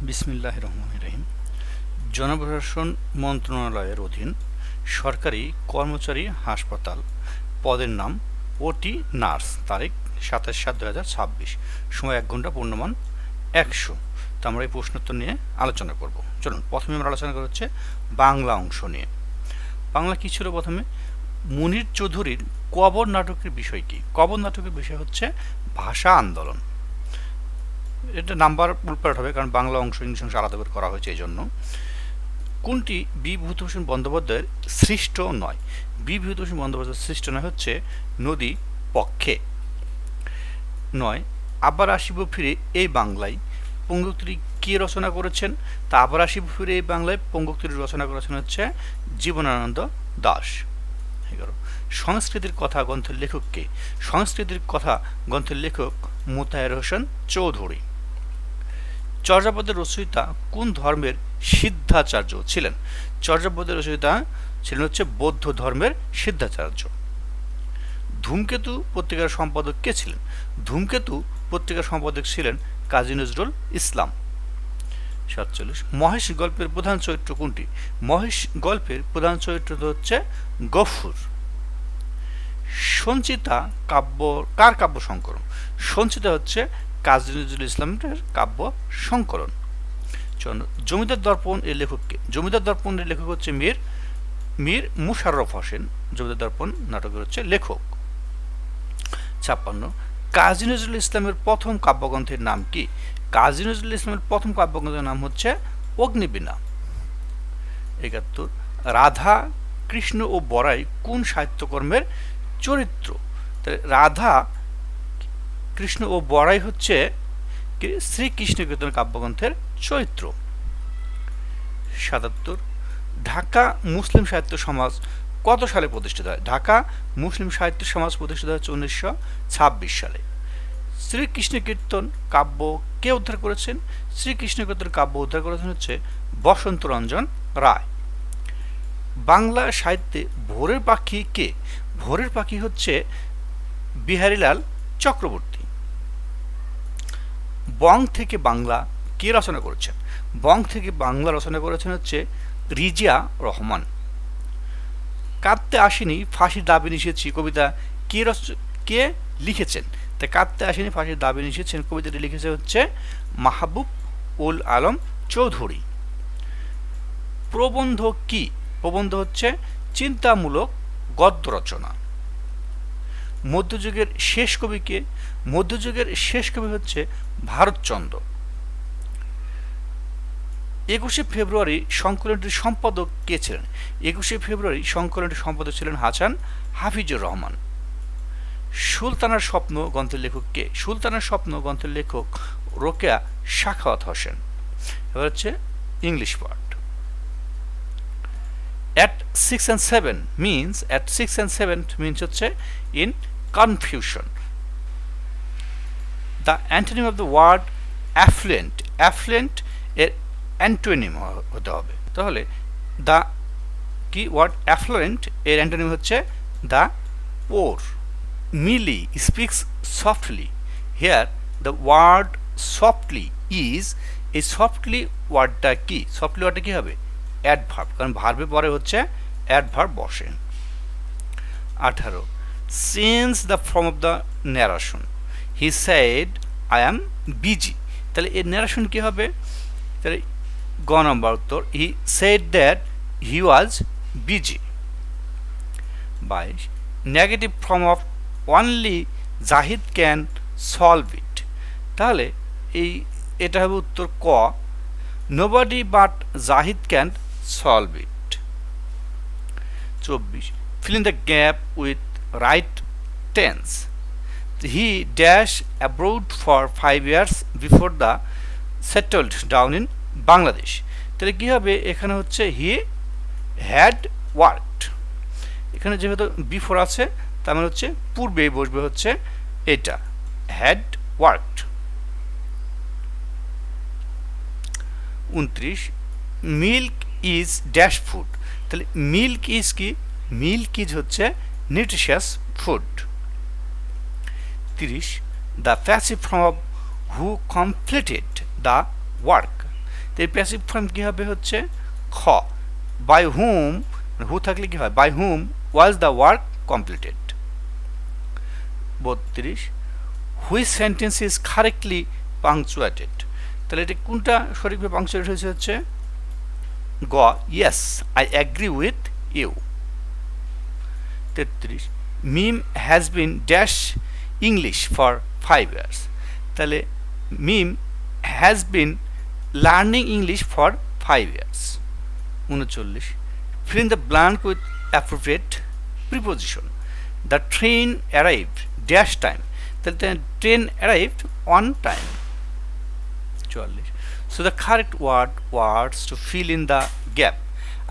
বিসমিল্লাহির রহমানির রহিম। জনপ্রশাসন মন্ত্রণালয়ের অধীন সরকারি কর্মচারী হাসপাতাল, পদের নাম ওটি নার্স, তারিখ 27/7/2026, সময় 1 ঘন্টা, পূর্ণমান 100। তো আমরা এই প্রশ্নোত্তর নিয়ে আলোচনা করব। চলুন প্রথমে আমরা আলোচনা করা হচ্ছে বাংলা অংশ নিয়ে। বাংলা কি ছিল প্রথমে? মুনির চৌধুরীর কবর নাটকের বিষয় কি? কবর নাটকের বিষয় হচ্ছে ভাষা আন্দোলন। এটা নাম্বার উল্পাট হবে, কারণ বাংলা অংশ ইংলিশ অংশ আলাদা করে করা হয়েছে এই জন্য। কোনটি বিভূতিভূষণ বন্দ্যোপাধ্যায়ের সৃষ্ট নয়? বিভূতিভূষণ বন্দ্যোপাধ্যায়ের সৃষ্ট নয় হচ্ছে নদী পক্ষে। নয়, আবার আসিব ফিরে এই বাংলায় পঙ্গক্তিটি কে রচনা করেছেন? তা আবার আসিব ফিরে এই বাংলায় পঙ্গক্তিটি রচনা করেছেন হচ্ছে জীবনানন্দ দাশ। 11, সংস্কৃতির কথা গ্রন্থের লেখক কে? সংস্কৃতির কথা গ্রন্থের লেখক মোতায়ের হোসেন চৌধুরী। চর্যাপদের রচয়িতা কোন ধর্মের সিদ্ধাচার্য ছিলেন? চর্যাপদের রচয়িতা ছিলেন হচ্ছে বৌদ্ধ ধর্মের সিদ্ধাচার্য। ধূমকেতু পত্রিকার সম্পাদক কে ছিলেন? ধূমকেতু পত্রিকার সম্পাদক ছিলেন কাজী নজরুল ইসলাম। 47, মহেশ গল্পের প্রধান চরিত্র কোনটি? মহেশ গল্পের প্রধান চরিত্র হচ্ছে গফুর। সঞ্চিতা কাব্য কার কাব্য সংকলন? সঞ্চিতা হচ্ছে কাজী নজরুল ইসলামের কাব্য সংকলন। জমিদার দর্পণ এর লেখক কে? জমিদার দর্পণ এর লেখক হচ্ছে মীর মুশাররফ হোসেন। জমিদার দর্পণ নাটকের হচ্ছে লেখক। 56, কাজী নজরুল ইসলামের প্রথম কাব্যগ্রন্থের নাম কি? কাজী নজরুল ইসলামের প্রথম কাব্যগ্রন্থের নাম হচ্ছে অগ্নিবীণা। 71, রাধা, কৃষ্ণ ও বড়াই কোন সাহিত্যকর্মের চরিত্র? রাধা, কৃষ্ণ ও বড়াই হচ্ছে শ্রীকৃষ্ণ কীর্তন কাব্যগ্রন্থের চরিত্র। 77, ঢাকা মুসলিম সাহিত্য সমাজ কত সালে প্রতিষ্ঠিত হয়? ঢাকা মুসলিম সাহিত্য সমাজ প্রতিষ্ঠিত হচ্ছে 1926 সালে। শ্রীকৃষ্ণ কীর্তন কাব্য কে উদ্ধার করেছেন? শ্রীকৃষ্ণ কীর্তন কাব্য উদ্ধার করেছেন হচ্ছে বসন্ত রঞ্জন রায়। বাংলা সাহিত্যে ভোরের পাখি কে? ভোরের পাখি হচ্ছে বিহারীলাল চক্রবর্তী। বং থেকে বাংলা কে রচনা করেছেন? বং থেকে বাংলা রচনা করেছেন হচ্ছে রিজিয়া রহমান। কাঁদতে আসেনি ফাঁসির দাবি নিষেধছি কবিতা কে লিখেছেন? তাই কাঁদতে আসেনি ফাঁসির দাবি নিষেধছেন কবিতাটি লিখেছে হচ্ছে মাহবুব উল আলম চৌধুরী। প্রবন্ধ কি? প্রবন্ধ হচ্ছে চিন্তামূলক গদ্য রচনা। মধ্যযুগের শেষ কবি কে? মধ্যযুগের শেষ কবি হচ্ছে ভারতচন্দ্র। 21শে ফেব্রুয়ারি সংকলনটির সম্পাদক কে ছিলেন? 21শে ফেব্রুয়ারি সংকলনটির সম্পাদক ছিলেন হাসান হাফিজুর রহমান। সুলতানার স্বপ্ন গ্রন্থের লেখক কে? সুলতানার স্বপ্ন গ্রন্থের লেখক রোকেয়া সাখাওয়াত হোসেন। এবার হচ্ছে English word. At 6 and 7 means হচ্ছে in confusion. The antonym of the word affluent এর অ্যান্টোনিম হতে হবে। তাহলে দ্য কি ওয়ার্ড affluent এর অ্যান্টোনিম হচ্ছে the poor. Millie speaks softly. Here the word softly is এই softly ওয়ার্ডটা কি? softly ওয়ার্ডটা কি হবে? অ্যাডভার্ব, কারণ ভার্বের পরে হচ্ছে অ্যাডভার্ব বসে। 18, since the form of the narration he said I am busy, তাহলে এর ন্যারেশন কি হবে? তাহলে গ নম্বর উত্তর, he said that he was busy. 22, negative form of only Zahid can solve it, তাহলে এটা হবে উত্তর ক, nobody but Zahid can solve it. 24, fill in the gap with right tense. He dashed abroad for 5 years before the settled down in Bangladesh, তাহলে কি হবে? এখানে হচ্ছে he had worked, এখানে যেহেতু বিফোর আছে তার মানে হচ্ছে পূর্বেই বসবে হচ্ছে এটা had worked. 29, milk is dash food, তাহলে মিল্ক ইজ কি? মিল্ক ইজ হচ্ছে nutritious food. 30, the passive form of who completed the work, তো এই প্যাসিভ ফর্ম কী হবে হচ্ছে খ, বাই হুম, হু থাকলে কী হয়, by whom was the work completed. 32, which sentence is correctly punctuated, তাহলে এটা কোনটা সঠিকভাবে পাংচুয়েট হয়েছে হচ্ছে গ, yes I agree with you. 33, Mim has been dash English for 5 years, তাহলে Mim has been learning English for 5 years। 39, fill in the blank with appropriate preposition. The train arrived dash time, তাহলে train arrived on time। 44, so the correct words to fill in the gap,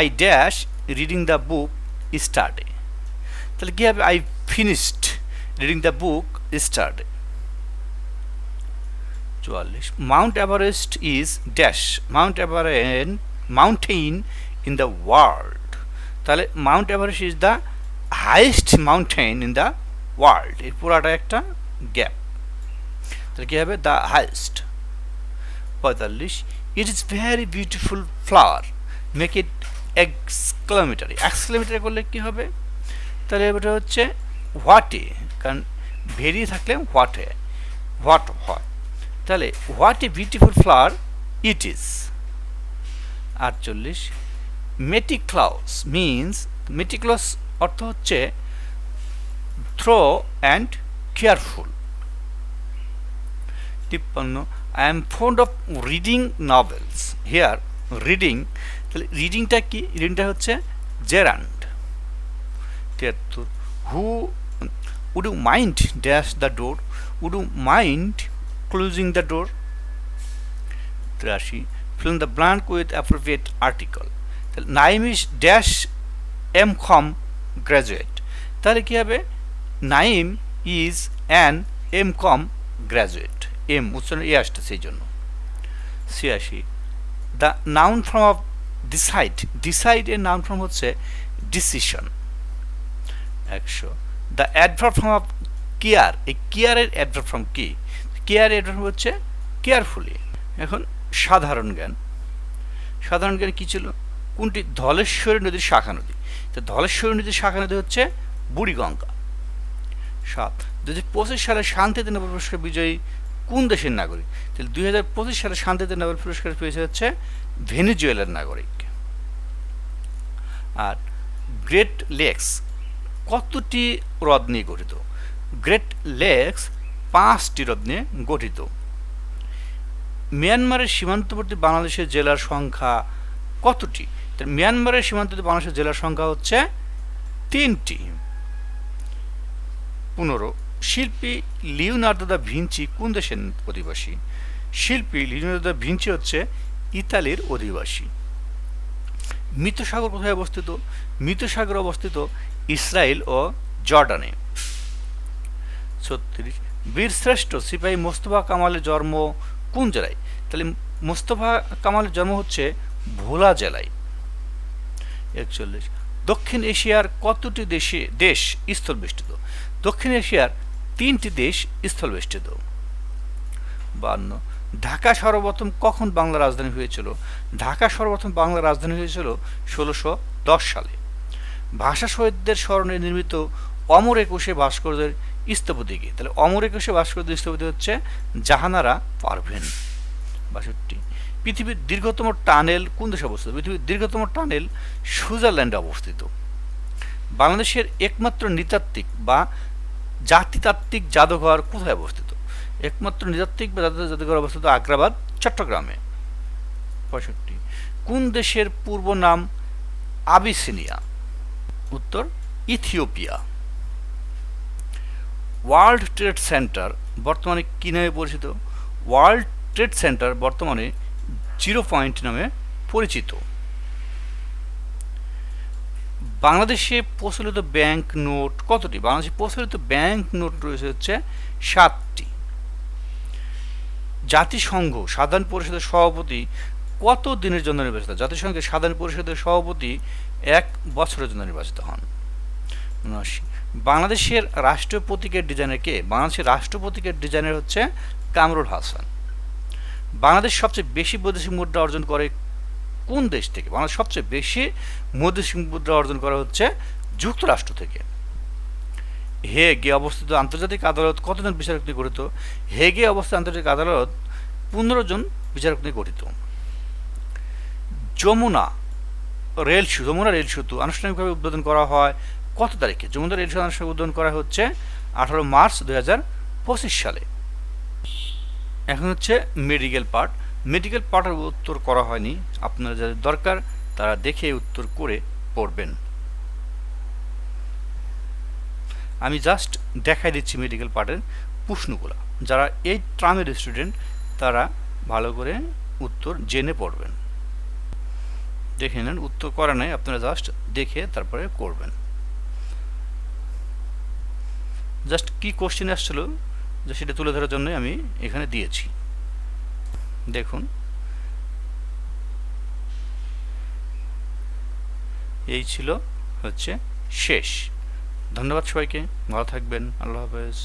I dash reading the book yesterday, তাহলে কি হবে, I finished reading the book yesterday। 44, Mount Everest is dash mountain in the world, তাহলে Mount Everest is the highest mountain in the world, এর পুরাটা একটা gap, তাহলে কি হবে, the highest. 45, it is very beautiful flower, make it exclamatory, exclamatory করলে কি হবে, তাহলে এটা হচ্ছে হোয়াটে, কারণ ভেরি থাকলে হোয়াটে, হোয়াট হয়, তাহলে what a beautiful flower it is. 48, meticulous means, meticulous অর্থ হচ্ছে thorough and careful. 53, I am fond of reading novels, here reading, তাহলে রিডিংটা কি, রিডিংটা হচ্ছে gerund. 73, who would you mind dash the door, would you mind closing the door. 83, fill in the blank with appropriate article, তাহলে Naim is dash MCom graduate, তাহলে কী হবে, Naim is an MCom graduate, M উচ্চারণ এ আসতে সেই জন্য। 86, the noun form of decide, decide এর noun form হচ্ছে decision. 100, the adverb form of care, এই কেয়ারের অ্যাডভার্ব ফর্ম কি, কেয়ার অ্যাডভার্ব হচ্ছে কেয়ারফুলি। এখন সাধারণ জ্ঞান, সাধারণ জ্ঞান কী ছিল, কোনটি ধলেশ্বরী নদীর শাখা নদী, তো ধলেশ্বরী নদীর শাখা নদী হচ্ছে বুড়িগঙ্গা। 7, 2025 সালে শান্তিতে নোবেল পুরস্কার বিজয়ী কোন দেশের নাগরিক, তাহলে 2025 সালে শান্তিতে নোবেল পুরস্কার পেয়েছে হচ্ছে ভেনেজুয়েলার নাগরিক। আর গ্রেট লেকস কতটি হ্রদ নিয়ে গঠিত, গ্রেট লেকস 5টি হ্রদ নিয়ে গঠিত। মিয়ানমারের সীমান্তবর্তী বাংলাদেশের জেলার সংখ্যা কতটি, মিয়ানমারের সীমান্তবর্তী বাংলাদেশের জেলার সংখ্যা হচ্ছে 3টি। 15, শিল্পী লিওনার্দো দা ভিঞ্চি কোন দেশের অধিবাসী, শিল্পী লিওনার্দো দা ভিঞ্চি হচ্ছে ইতালির অধিবাসী। মৃত সাগর কোথায় অবস্থিত, মৃত সাগর অবস্থিত ইসরায়েল ও জর্ডানে। 36, বীরশ্রেষ্ঠ সিপাহী মোস্তফা কামালের জন্ম কোন জেলায়, তাহলে মোস্তফা কামালের জন্ম হচ্ছে ভোলা জেলায়। 41, দক্ষিণ এশিয়ার কতটি দেশ স্থলবেষ্টিত, দক্ষিণ এশিয়ার 3টি দেশ স্থলবেষ্টিত। 52, ঢাকা সর্বপ্রথম কখন বাংলা রাজধানী হয়েছিল, ঢাকা সর্বপ্রথম বাংলা রাজধানী হয়েছিল 1610 সালে। ভাষা শহীদদের স্মরণে নির্মিত অমর একুশে ভাস্কর্যের স্থপতি কি, তাহলে অমর একুশে ভাস্কর্যের স্থপতি হচ্ছে জাহানারা পারভীন। 62, পৃথিবীর দীর্ঘতম টানেল কোন দেশে অবস্থিত, পৃথিবীর দীর্ঘতম টানেল সুইজারল্যান্ডে অবস্থিত। বাংলাদেশের একমাত্র নৃতাত্ত্বিক বা জাতিতাত্ত্বিক জাদুঘর কোথায় অবস্থিত, একমাত্র নৃতাত্ত্বিক বা জাদুঘর অবস্থিত আগ্রাবাদ, চট্টগ্রামে। 65, কোন দেশের পূর্ব নাম আবিসিনিয়া, উত্তর ইথিওপিয়া। ওয়ার্ল্ড ট্রেড সেন্টার বর্তমানে কী নামে পরিচিত, ওয়ার্ল্ড ট্রেড সেন্টার বর্তমানে 0 পয়েন্ট নামে পরিচিত। বাংলাদেশে প্রচলিত ব্যাংক নোট কতটি, বাংলাদেশে প্রচলিত ব্যাংক নোট রয়েছে হচ্ছে 7টি। জাতিসংঘ সাধারণ পরিষদের সভাপতি কত দিনের জন্য নির্বাচিত, জাতিসংঘের সাধারণ পরিষদের সভাপতি 1 বছরের জন্য নির্বাচিত হন। 79, বাংলাদেশের রাষ্ট্রীয় প্রতীকের ডিজাইনার কে, বাংলাদেশের রাষ্ট্রীয় প্রতীকের ডিজাইনার হচ্ছে কামরুল হাসান। বাংলাদেশ সবচেয়ে বেশি বৈদেশিক মুদ্রা অর্জন করে কোন দেশ থেকে? বাংলাদেশ সবচেয়ে বেশি বৈদেশিক মুদ্রা অর্জন করা হচ্ছে যুক্তরাষ্ট্র থেকে। হেগে অবস্থিত আন্তর্জাতিক আদালত কতজন বিচারক নিয়ে গঠিত? হেগে অবস্থিত আন্তর্জাতিক আদালত 15 জন বিচারক নিয়ে গঠিত। যমুনা রেল সেতু আনুষ্ঠানিকভাবে উদ্বোধন করা হয় কত তারিখে? যমুনা রেল সেতু আনুষ্ঠানিক উদ্বোধন করা হচ্ছে 18 মার্চ 2025 সালে। এখন হচ্ছে মেডিকেল পার্ট। মেডিকেল পার্টের উত্তর করা হয়নি, আপনারা যাদের দরকার তারা দেখে উত্তর করে পড়বেন। আমি জাস্ট দেখাই দিচ্ছি মেডিকেল পার্টের প্রশ্নগুলো। যারা 8 টার্মের স্টুডেন্ট তারা ভালো করে উত্তর জেনে পড়বেন। দেখে নেন, উত্তর করা নাই, আপনারা জাস্ট দেখে তারপরে করবেন। জাস্ট কি কোশ্চেন আসছিল যে সেটা তুলে ধরার জন্য আমি এখানে দিয়েছি। দেখুন, এই ছিল হচ্ছে শেষ। ধন্যবাদ সবাইকে, ভালো থাকবেন, আল্লাহ হাফেজ।